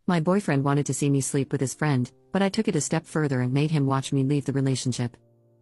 My boyfriend wanted to see me sleep with his friend, but I took it a step further and made him watch me leave the relationship.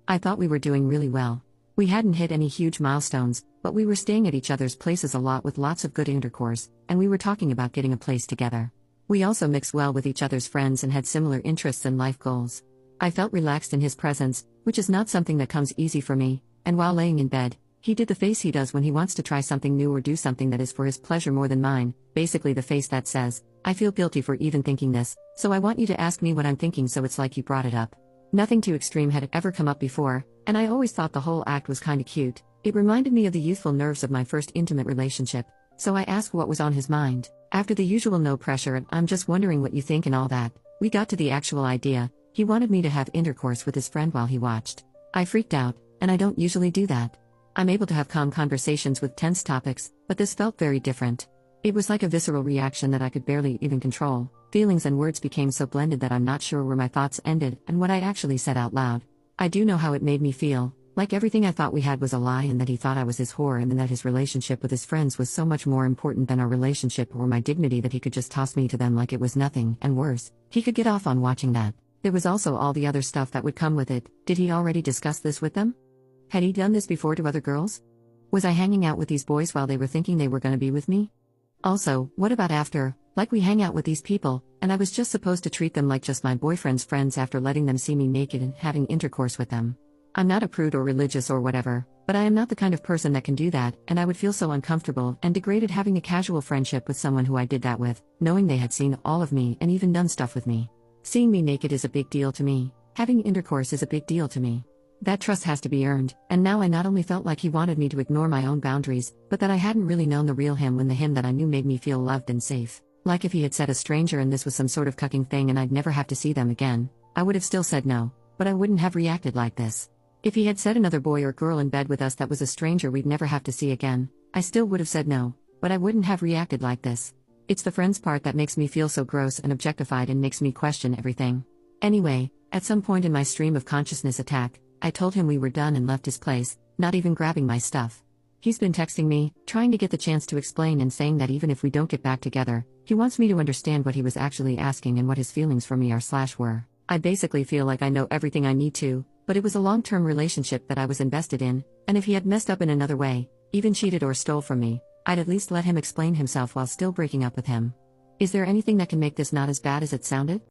I thought we were doing really well. We hadn't hit any huge milestones, but we were staying at each other's places a lot with lots of good intercourse, and we were talking about getting a place together. We also mixed well with each other's friends and had similar interests and life goals. I felt relaxed in his presence, which is not something that comes easy for me, and while laying in bed, he did the face he does when he wants to try something new or do something that is for his pleasure more than mine, basically the face that says, I feel guilty for even thinking this, so I want you to ask me what I'm thinking, so it's like you brought it up. Nothing too extreme had ever come up before, and I always thought the whole act was kinda cute. It reminded me of the youthful nerves of my first intimate relationship, so I asked what was on his mind. After the usual no pressure and I'm just wondering what you think and all that, we got to the actual idea. He wanted me to have intercourse with his friend while he watched. I freaked out, and I don't usually do that. I'm able to have calm conversations with tense topics, but this felt very different. It was like a visceral reaction that I could barely even control. Feelings and words became so blended that I'm not sure where my thoughts ended and what I actually said out loud. I do know how it made me feel, like everything I thought we had was a lie and that he thought I was his whore and that his relationship with his friends was so much more important than our relationship or my dignity that he could just toss me to them like it was nothing, and worse, he could get off on watching that. There was also all the other stuff that would come with it. Did he already discuss this with them? Had he done this before to other girls? Was I hanging out with these boys while they were thinking they were gonna be with me? Also, what about after? Like we hang out with these people, and I was just supposed to treat them like just my boyfriend's friends after letting them see me naked and having intercourse with them. I'm not a prude or religious or whatever, but I am not the kind of person that can do that, and I would feel so uncomfortable and degraded having a casual friendship with someone who I did that with, knowing they had seen all of me and even done stuff with me. Seeing me naked is a big deal to me. Having intercourse is a big deal to me. That trust has to be earned, and now I not only felt like he wanted me to ignore my own boundaries, but that I hadn't really known the real him when the him that I knew made me feel loved and safe. Like if he had said a stranger and this was some sort of cucking thing and I'd never have to see them again, I would have still said no, but I wouldn't have reacted like this. If he had said another boy or girl in bed with us that was a stranger we'd never have to see again, I still would have said no, but I wouldn't have reacted like this. It's the friends part that makes me feel so gross and objectified and makes me question everything. Anyway, at some point in my stream of consciousness attack, I told him we were done and left his place, not even grabbing my stuff. He's been texting me, trying to get the chance to explain and saying that even if we don't get back together, he wants me to understand what he was actually asking and what his feelings for me are/were. I basically feel like I know everything I need to, but it was a long-term relationship that I was invested in, and if he had messed up in another way, even cheated or stole from me, I'd at least let him explain himself while still breaking up with him. Is there anything that can make this not as bad as it sounded?